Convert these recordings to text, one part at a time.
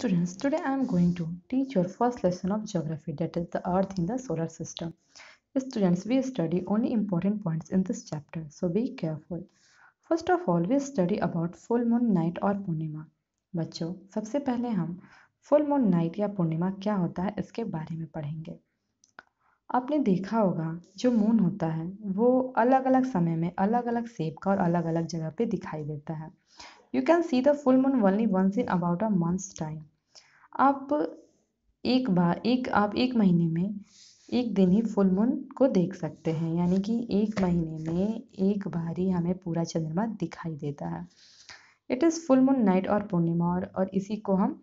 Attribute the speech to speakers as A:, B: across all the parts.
A: Students, today I am going to teach your first lesson of geography, that is the earth in the solar system. Students, we study only important points in this chapter, so be careful. First of all, we study about full moon night और पूर्णिमा. बच्चों, सबसे पहले हम full moon night या पूर्णिमा क्या होता है इसके बारे में पढ़ेंगे. आपने देखा होगा जो मून होता है वो अलग अलग समय में अलग अलग शेप का और अलग अलग जगह पे दिखाई देता है. You can see the full moon only once in about a month's time. आप एक महीने में एक दिन ही फुल मून को देख सकते हैं, यानी कि एक महीने में एक बार ही हमें पूरा चंद्रमा दिखाई देता है. It is full moon night और पूर्णिमा, और इसी को हम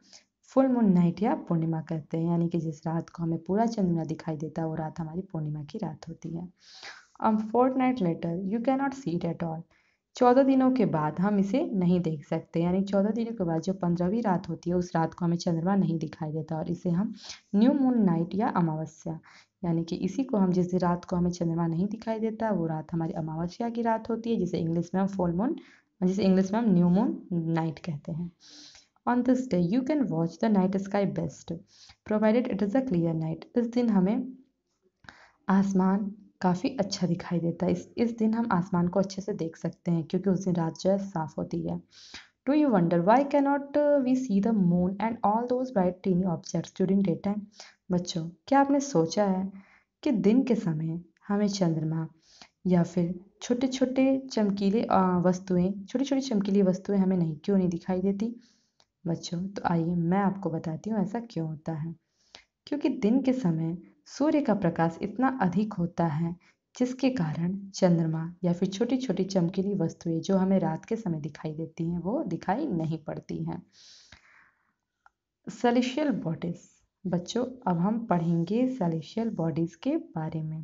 A: फुल मून नाइट या पूर्णिमा कहते हैं, यानी कि जिस रात को हमें पूरा चंद्रमा दिखाई देता है वो रात हमारी पूर्णिमा की रात होती है. Fortnight later you can not see it at all. 14 दिनों के बाद हम इसे नहीं देख सकते, यानी 14 दिनों के बाद जो 15वीं रात होती है उस रात को हमें चंद्रमा नहीं दिखाई देता, और इसे हम न्यू मून नाइट या अमावस्या, यानी कि इसी को हम जिस रात को हमें चंद्रमा नहीं दिखाई देता वो रात हमारी अमावस्या की रात होती है, जिसे इंग्लिश में हम न्यू मून नाइट कहते हैं. On this day you can watch the night sky best, provided it is a clear night. इस दिन हमें आसमान काफ़ी अच्छा दिखाई देता है. इस दिन हम आसमान को अच्छे से देख सकते हैं क्योंकि उस दिन रात जो है साफ होती है. Do you wonder why cannot we see the moon and all those bright tiny objects during day time. बच्चों, क्या आपने सोचा है कि दिन के समय हमें चंद्रमा या फिर छोटे छोटे चमकीले चमकीली वस्तुएं हमें क्यों नहीं दिखाई देती. बच्चों, तो आइए मैं आपको बताती हूँ ऐसा क्यों होता है. क्योंकि दिन के समय सूर्य का प्रकाश इतना अधिक होता है जिसके कारण चंद्रमा या फिर छोटी छोटी चमकीली वस्तुएं जो हमें रात के समय दिखाई देती हैं वो दिखाई नहीं पड़ती हैं. Celestial bodies. बच्चों, अब हम पढ़ेंगे सेलेशियल बॉडीज के बारे में.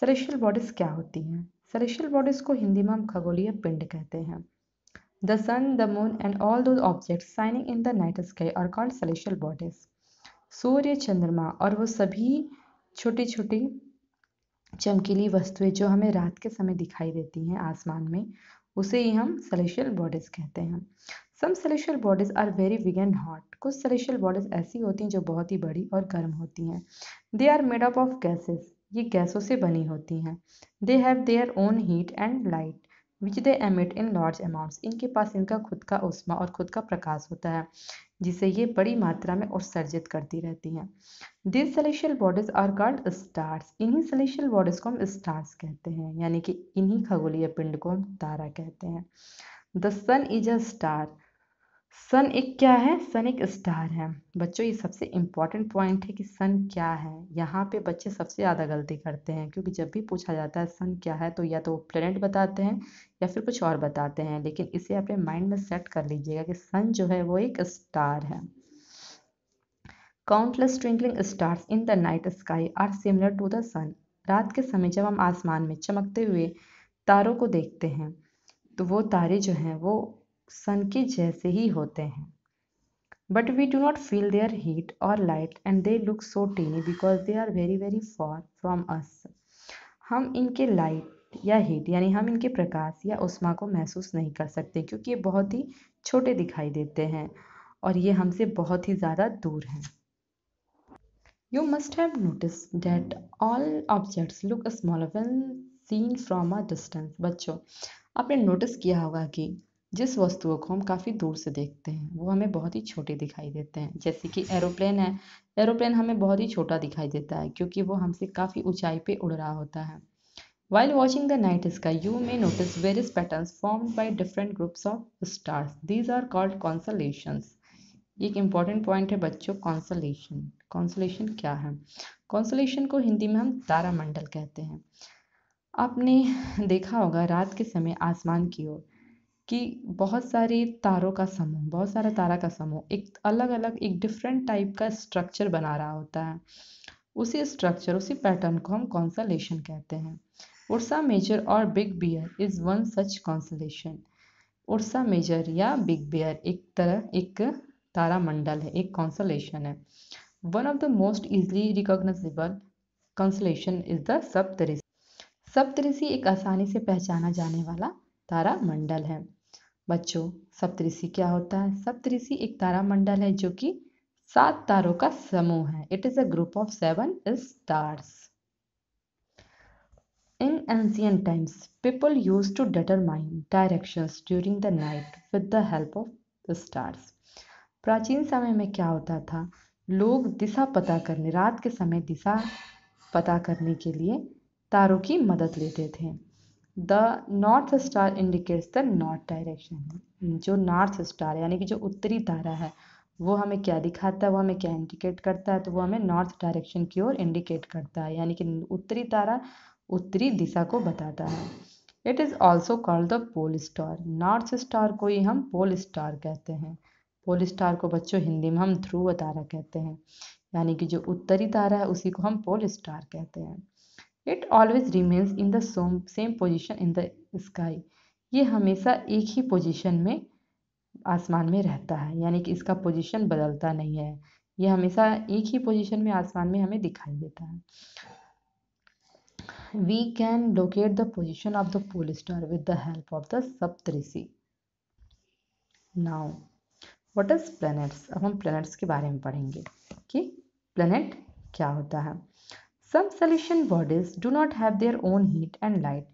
A: सेलेशियल बॉडीज क्या होती हैं? सेलेशियल बॉडीज को हिंदी में हम खगोलीय पिंड कहते हैं. The sun, the moon and all those objects shining in the night sky are called celestial bodies. सूर्य, चंद्रमा और वो सभी छोटी छोटी चमकीली वस्तुएं जो हमें रात के समय दिखाई देती हैं आसमान में, उसे ही हम सेलेशियल बॉडीज कहते हैं. Some celestial bodies are very big and hot. कुछ सेलेशियल बॉडीज ऐसी होती हैं जो बहुत ही बड़ी और गर्म होती हैं. They are made up of gases. ये गैसों से बनी होती हैं. They have their own heat and light which they emit in large amounts. इनके पास इनका खुद का ऊष्मा और खुद का प्रकाश होता है जिसे ये बड़ी मात्रा में उत्सर्जित करती रहती हैं. These celestial bodies are called stars. इन्हीं celestial bodies को हम stars कहते हैं, यानी कि इन्हीं खगोलीय पिंड को हम तारा कहते हैं. The sun is a star. सन एक क्या है? सन एक स्टार है. बच्चों, ये सबसे इम्पॉर्टेंट पॉइंट है कि सन क्या है. यहाँ पे बच्चे सबसे ज़्यादा गलती करते हैं क्योंकि जब भी पूछा जाता है सन क्या है तो या तो वो प्लेनेट बताते हैं या फिर कुछ और बताते हैं, लेकिन इसे अपने माइंड में सेट कर लीजिएगा कि सन जो है वो एक स्टार है. Countless twinkling stars in the night sky are similar to the sun. रात के समय जब हम आसमान में चमकते हुए तारों को देखते हैं तो वो तारे जो हैं वो सन के जैसे ही होते हैं. But we do not feel their heat और light and they look so tiny because they are very very far from us. हम इनके लाइट या हीट यानी हम इनके प्रकाश या ऊष्मा को महसूस नहीं कर सकते क्योंकि ये बहुत ही छोटे दिखाई देते हैं और ये हमसे बहुत ही ज़्यादा दूर हैं. You must have noticed that all objects look smaller when seen from a distance. बच्चों, आपने नोटिस किया होगा कि जिस वस्तुओं को हम काफ़ी दूर से देखते हैं वो हमें बहुत ही छोटे दिखाई देते हैं. जैसे कि एरोप्लेन है. एरोप्लेन हमें बहुत ही छोटा दिखाई देता है क्योंकि वो हमसे काफ़ी ऊंचाई पे उड़ रहा होता है. While watching the night sky, you may notice various patterns formed by different groups of stars. These are called constellations. एक इम्पॉर्टेंट पॉइंट है बच्चों, कॉन्सलेशन. कॉन्सलेशन क्या है? कॉन्सलेशन को हिंदी में हम तारामंडल कहते हैं. आपने देखा होगा रात के समय आसमान की ओर कि बहुत सारे तारा का समूह एक अलग अलग एक डिफरेंट टाइप का स्ट्रक्चर बना रहा होता है. उसी पैटर्न को हम कॉन्सलेशन कहते हैं. उर्सा मेजर और big bear is one such constellation. Ursa Major या बिग बियर एक तारामंडल है, एक कॉन्सलेशन है. One of the most easily recognisable constellation is the Saptarishi. Saptarishi एक आसानी से पहचाना जाने वाला तारामंडल है. बच्चों, सप्तऋषि क्या होता है? सप्तऋषि एक तारामंडल है जो कि 7 तारों का समूह है। It is a group of 7 stars. In ancient times, people used to determine directions during the night with the help of the stars. प्राचीन समय में क्या होता था? लोग दिशा पता करने, रात के समय दिशा पता करने के लिए तारों की मदद लेते थे। The north star indicates the north direction. जो नॉर्थ स्टार यानी कि जो उत्तरी तारा है वो हमें क्या दिखाता है, वो हमें क्या इंडिकेट करता है? तो वो हमें नॉर्थ डायरेक्शन की ओर इंडिकेट करता है, यानी कि उत्तरी तारा उत्तरी दिशा को बताता है। It is also called the pole star. North star को ही हम पोल स्टार कहते हैं। पोल स्टार को बच्चों हिंदी में हम ध्रुव तारा कहते हैं, यानी कि जो उत्तरी तारा है उसी को हम पोल स्टार कहते हैं। It always remains in the same position in the sky. ये हमेशा एक ही पोजिशन में आसमान में रहता है, यानी कि इसका पोजीशन बदलता नहीं है। ये हमेशा एक ही पोजीशन में आसमान में हमें दिखाई देता है। We can locate the position of the pole star with the help of the Saptarishi. Now, what is planets? अब हम planets के बारे में पढ़ेंगे कि planet क्या होता है। Some celestial bodies do not have their own heat and light.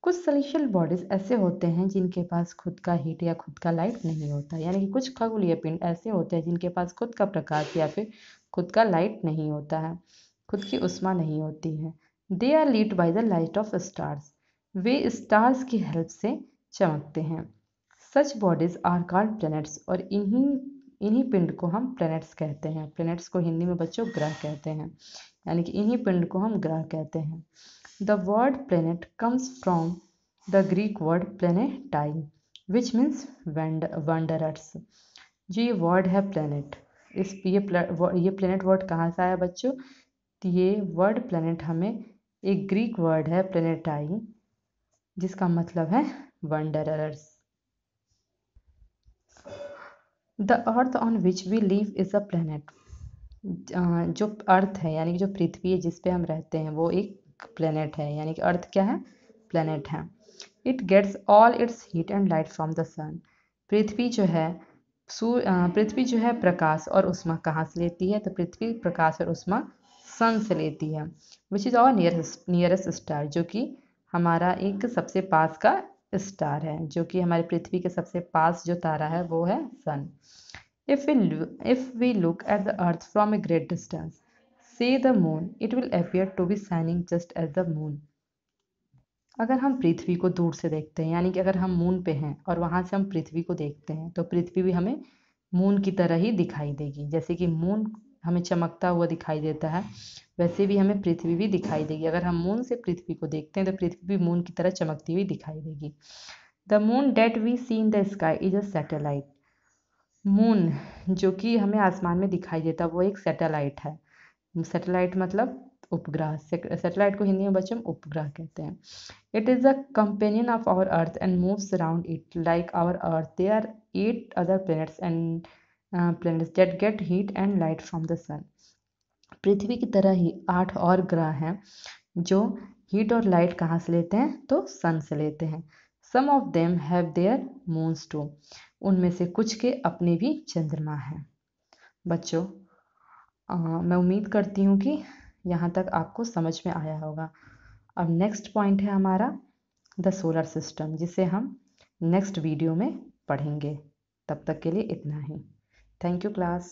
A: कुछ सेलेस्टियल बॉडीज ऐसे होते हैं जिनके पास खुद का हीट या खुद का लाइट नहीं होता, यानी कि कुछ खगोलीय पिंड ऐसे होते हैं जिनके पास खुद का प्रकाश या फिर खुद का लाइट नहीं होता है, खुद की ऊष्मा नहीं होती है। They are lead by the light of stars. वे स्टार्स की हेल्प से चमकते हैं। Such bodies are called planets. और इन्हीं पिंड को हम प्लैनेट्स कहते हैं। प्लैनेट्स को हिंदी में बच्चों ग्रह कहते हैं, यानी कि इन्हीं पिंड को हम ग्रह कहते हैं। The word planet comes from the Greek word planetai, which means wanderers. जो ये वर्ड है planet, ये planet वर्ड कहाँ से आया बच्चों? तो ये वर्ड planet हमें एक ग्रीक वर्ड है planetai, जिसका मतलब है wanderers. The earth on which we live is a planet. जो अर्थ है यानी कि जो पृथ्वी है जिस पे हम रहते हैं वो एक प्लेनेट है, यानी कि अर्थ क्या है? प्लेनेट है। It gets all its heat and light from the sun. पृथ्वी जो है प्रकाश और ऊष्मा कहाँ से लेती है? तो पृथ्वी प्रकाश और ऊष्मा सन से लेती है। Which is our nearest star, जो कि हमारा एक सबसे पास का स्टार है, जो कि हमारी पृथ्वी के सबसे पास जो तारा है वो है सन। If we look at the earth from a great distance, say the moon, it will appear to be shining just as the moon. अगर हम पृथ्वी को दूर से देखते हैं, यानी कि अगर हम मून पे हैं और वहाँ से हम पृथ्वी को देखते हैं, तो पृथ्वी भी हमें मून की तरह ही दिखाई देगी। जैसे कि मून हमें चमकता हुआ दिखाई देता है, वैसे भी हमें पृथ्वी भी दिखाई देगी। अगर हम मून से पृथ्वी को देखते हैं तो पृथ्वी भी मून की तरह चमकती हुई दिखाई देगी। The moon that we see in the sky is a satellite. Moon जो कि हमें आसमान में दिखाई देता है वो एक सैटेलाइट है। सैटेलाइट मतलब उपग्रह। सैटेलाइट को हिंदी में बच्चों उपग्रह कहते हैं। It is a companion of our earth and moves around it like our earth. There are 8 other planets and planets that get heat and light from the sun. पृथ्वी की तरह ही 8 और ग्रह हैं जो हीट और लाइट कहाँ से लेते हैं? तो सन से लेते हैं। Some of them have their moons too. उनमें से कुछ के अपने भी चंद्रमा हैं। बच्चों, मैं उम्मीद करती हूँ कि यहाँ तक आपको समझ में आया होगा। अब नेक्स्ट पॉइंट है हमारा द सोलर सिस्टम, जिसे हम नेक्स्ट वीडियो में पढ़ेंगे। तब तक के लिए इतना ही। Thank you class.